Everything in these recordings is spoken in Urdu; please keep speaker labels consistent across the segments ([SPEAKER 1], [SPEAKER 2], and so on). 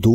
[SPEAKER 1] 2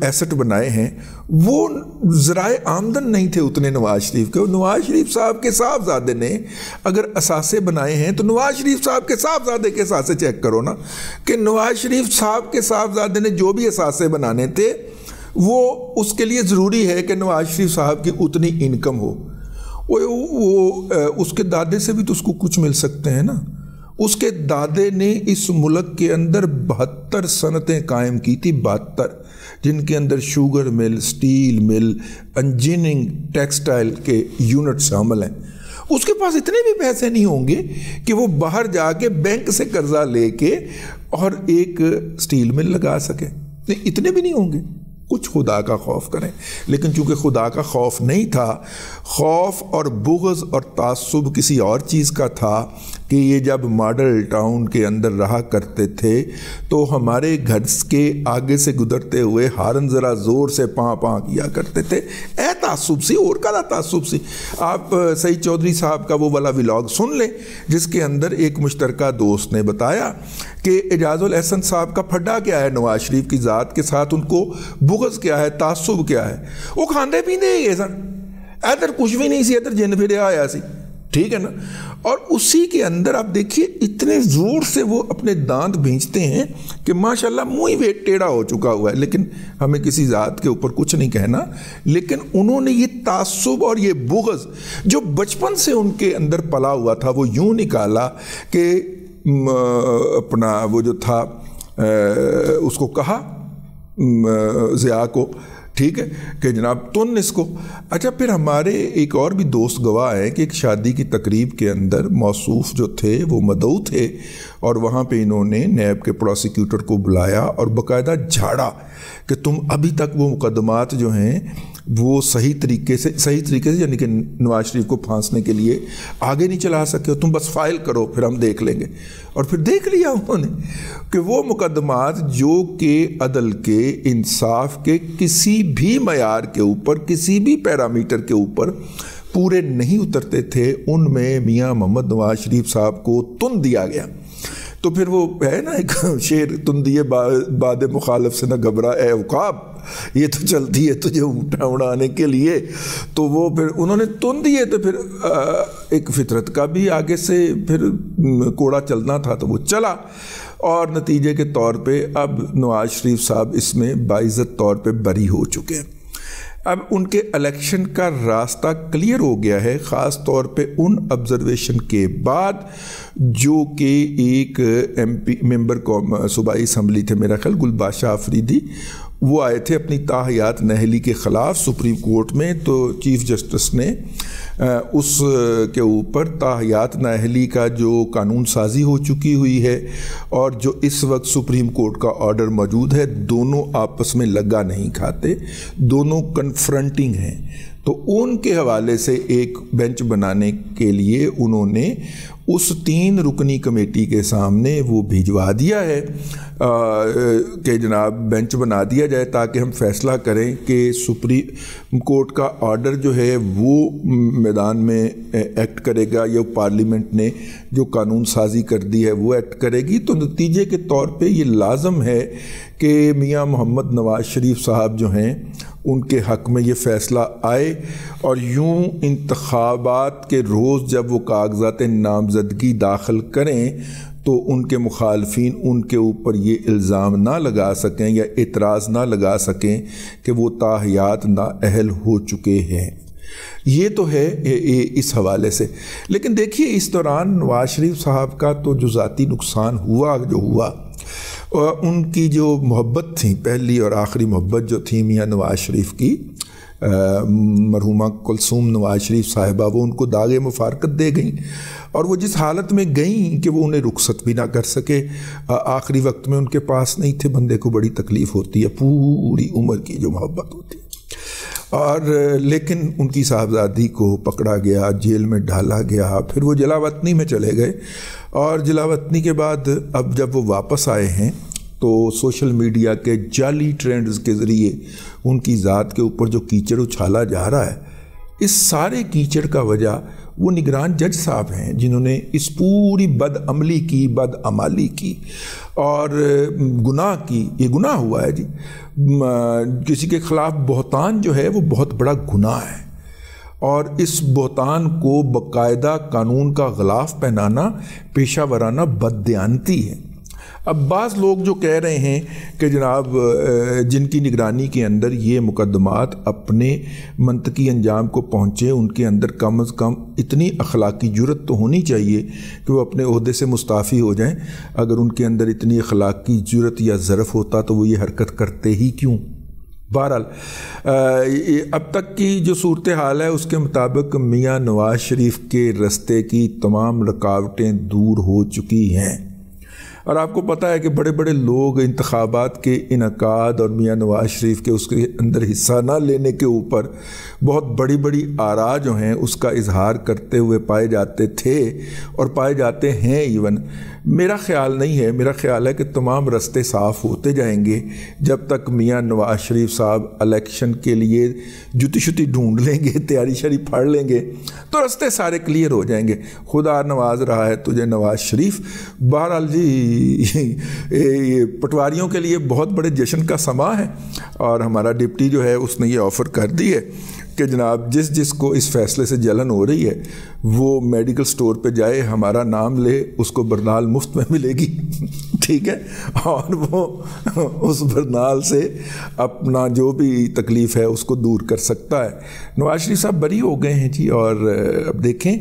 [SPEAKER 1] ایسٹ بنائے ہیں وہ ذرائع آمدن نہیں تھے اتنے نواز شریف کے. نواز شریف صاحب کے صاحبزادے نے اگر اثاثے بنائے ہیں تو نواز شریف صاحب کے صاحبزادے کے اثاثے چیک کرو نا, کہ نواز شریف صاحب کے صاحبزادے نے جو بھی اثاثے بنانے تھے وہ اس کے لیے ضروری ہے کہ نواز شریف صاحب کی اتنی انکم ہو. وہ اس کے دادے سے بھی تو اس کو کچھ مل سکتے ہیں نا. اس کے دادے نے اس ملک کے اندر 72 صنعتیں قائم کی تھی, 72, جن کے اندر sugar mill, steel mill, engineering, textile کے یونٹ شامل ہیں. اس کے پاس اتنے بھی پیسے نہیں ہوں گے کہ وہ باہر جا کے بینک سے قرضہ لے کے اور ایک سٹیل مل لگا سکے. اتنے بھی نہیں ہوں گے. کچھ خدا کا خوف کریں. لیکن چونکہ خدا کا خوف نہیں تھا, خوف اور بغض اور تعصب کسی اور چیز کا تھا کہ یہ جب ماڈل ٹاؤن کے اندر رہا کرتے تھے تو ہمارے گھر کے آگے سے گزرتے ہوئے ہارن ذرا زور سے پاں پاں کیا کرتے تھے. اے تعصب سی, اور کا تعصب سی. آپ سعید چودھری صاحب کا وہ والا ولاگ سن لیں جس کے اندر ایک مشترکہ دوست نے بتایا کہ اعجاز الاحسن صاحب کا پھڈا کیا ہے نواز شریف کی ذات کے ساتھ, ان کو بغض کیا ہے, تعصب کیا ہے. وہ کھاندے پیندے ہی سن, ادھر کچھ بھی نہیں سی, ادھر جن پھریا آیا سی, ٹھیک ہے نا. اور اسی کے اندر آپ دیکھیے اتنے زور سے وہ اپنے دانت بھینچتے ہیں کہ ماشاءاللہ منہ ہی ٹیڑھا ہو چکا ہوا ہے. لیکن ہمیں کسی ذات کے اوپر کچھ نہیں کہنا, لیکن انہوں نے یہ تعصب اور یہ بغض جو بچپن سے ان کے اندر پلا ہوا تھا وہ یوں نکالا کہ اپنا وہ جو تھا اس کو کہا ضیاء کو, ٹھیک ہے, کہ جناب تن اس کو. اچھا, پھر ہمارے ایک اور بھی دوست گواہ ہیں کہ ایک شادی کی تقریب کے اندر موصوف جو تھے وہ مدعو تھے اور وہاں پہ انہوں نے نیب کے پروسیکیوٹر کو بلایا اور باقاعدہ جھاڑا کہ تم ابھی تک وہ مقدمات جو ہیں وہ صحیح طریقے سے یعنی کہ نواز شریف کو پھانسنے کے لیے آگے نہیں چلا سکے ہو, تم بس فائل کرو پھر ہم دیکھ لیں گے. اور پھر دیکھ لیا انہوں نے کہ وہ مقدمات جو کہ عدل کے, انصاف کے کسی بھی معیار کے اوپر, کسی بھی پیرامیٹر کے اوپر پورے نہیں اترتے تھے, ان میں میاں محمد نواز شریف صاحب کو تن دیا گیا. تو پھر وہ ہے نا ایک شعر, تن دیے باد مخالف سے نہ گھبرا اے عقاب, یہ تو چلتی ہے تجھے اونٹا اڑانے کے لیے. تو وہ پھر انہوں نے تن دیے تو پھر ایک فطرت کا بھی آگے سے پھر کوڑا چلنا تھا تو وہ چلا, اور نتیجے کے طور پہ اب نواز شریف صاحب اس میں باعزت طور پہ بری ہو چکے ہیں. اب ان کے الیکشن کا راستہ کلیئر ہو گیا ہے, خاص طور پہ ان آبزرویشن کے بعد جو کہ ایک ایم پی ممبر صوبائی اسمبلی تھے میرا خیال گلباشا آفریدی, وہ آئے تھے اپنی تاحیات نااہلی کے خلاف سپریم کورٹ میں. تو چیف جسٹس نے اس کے اوپر تاحیات نااہلی کا جو قانون سازی ہو چکی ہوئی ہے اور جو اس وقت سپریم کورٹ کا آرڈر موجود ہے, دونوں آپس میں لگا نہیں کھاتے, دونوں کنفرنٹنگ ہیں. تو ان کے حوالے سے ایک بینچ بنانے کے لیے انہوں نے اس 3 رکنی کمیٹی کے سامنے وہ بھیجوا دیا ہے کہ جناب بینچ بنا دیا جائے تاکہ ہم فیصلہ کریں کہ سپریم کورٹ کا آرڈر جو ہے وہ میدان میں ایکٹ کرے گا یا پارلیمنٹ نے جو قانون سازی کر دی ہے وہ ایکٹ کرے گی. تو نتیجے کے طور پہ یہ لازم ہے کہ میاں محمد نواز شریف صاحب جو ہیں ان کے حق میں یہ فیصلہ آئے, اور یوں انتخابات کے روز جب وہ کاغذات نامزدگی داخل کریں تو ان کے مخالفین ان کے اوپر یہ الزام نہ لگا سکیں یا اعتراض نہ لگا سکیں کہ وہ تاحیات نااہل ہو چکے ہیں. یہ تو ہے اس حوالے سے. لیکن دیکھیے اس دوران نواز شریف صاحب کا تو جو ذاتی نقصان ہوا جو ہوا, ان کی جو محبت تھی, پہلی اور آخری محبت جو تھی میاں نواز شریف کی, مرحومہ کلثوم نواز شریف صاحبہ, وہ ان کو داغ مفارقت دے گئیں, اور وہ جس حالت میں گئیں کہ وہ انہیں رخصت بھی نہ کر سکے. آخری وقت میں ان کے پاس نہیں تھے. بندے کو بڑی تکلیف ہوتی ہے, پوری عمر کی جو محبت ہوتی ہے. اور لیکن ان کی صاحبزادی کو پکڑا گیا, جیل میں ڈالا گیا, پھر وہ جلا وطنی میں چلے گئے, اور جلا وطنی کے بعد اب جب وہ واپس آئے ہیں تو سوشل میڈیا کے جعلی ٹرینڈز کے ذریعے ان کی ذات کے اوپر جو کیچڑ اچھالا جا رہا ہے اس سارے کیچڑ کا وجہ وہ نگران جج صاحب ہیں جنہوں نے اس پوری بد عملی کی، بد عمالی کی اور گناہ کی. یہ گناہ ہوا ہے جی. کسی کے خلاف بہتان جو ہے وہ بہت بڑا گناہ ہے، اور اس بہتان کو باقاعدہ قانون کا غلاف پہنانا پیشہ ورانہ بددیانتی ہے. اب بعض لوگ جو کہہ رہے ہیں کہ جناب جن کی نگرانی کے اندر یہ مقدمات اپنے منطقی انجام کو پہنچے، ان کے اندر کم از کم اتنی اخلاقی جرت تو ہونی چاہیے کہ وہ اپنے عہدے سے مستعفی ہو جائیں. اگر ان کے اندر اتنی اخلاقی جرت یا ظرف ہوتا تو وہ یہ حرکت کرتے ہی کیوں؟ بہرحال اب تک کی جو صورتحال ہے اس کے مطابق میاں نواز شریف کے رستے کی تمام رکاوٹیں دور ہو چکی ہیں، اور آپ کو پتہ ہے کہ بڑے بڑے لوگ انتخابات کے انعقاد اور میاں نواز شریف کے اس کے اندر حصہ نہ لینے کے اوپر بہت بڑی بڑی آراء جو ہیں اس کا اظہار کرتے ہوئے پائے جاتے تھے اور پائے جاتے ہیں. ایون میرا خیال نہیں ہے، میرا خیال ہے کہ تمام رستے صاف ہوتے جائیں گے جب تک میاں نواز شریف صاحب الیکشن کے لیے جتی شتی ڈھونڈ لیں گے، تیاری شری پھاڑ لیں گے تو رستے سارے کلیئر ہو جائیں گے. خدا نواز رہا ہے تجھے نواز شریف. بہرحال جی یہ پٹواریوں کے لیے بہت بڑے جشن کا سما ہے، اور ہمارا ڈپٹی جو ہے اس نے یہ آفر کر دی ہے کہ جناب جس کو اس فیصلے سے جلن ہو رہی ہے وہ میڈیکل سٹور پہ جائے، ہمارا نام لے، اس کو برنال مفت میں ملے گی. ٹھیک ہے، اور وہ اس برنال سے اپنا جو بھی تکلیف ہے اس کو دور کر سکتا ہے. نواز شریف صاحب بری ہو گئے ہیں جی، اور اب دیکھیں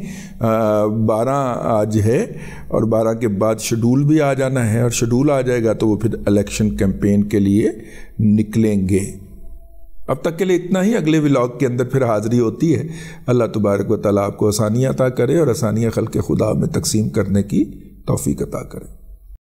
[SPEAKER 1] 12 آج ہے اور 12 کے بعد شیڈول بھی آ جانا ہے، اور شیڈول آ جائے گا تو وہ پھر الیکشن کیمپین کے لیے نکلیں گے. اب تک کے لیے اتنا ہی. اگلے ولاگ کے اندر پھر حاضری ہوتی ہے. اللہ تبارک و تعالیٰ آپ کو آسانیاں عطا کرے اور آسانیاں خلق خدا میں تقسیم کرنے کی توفیق عطا کرے.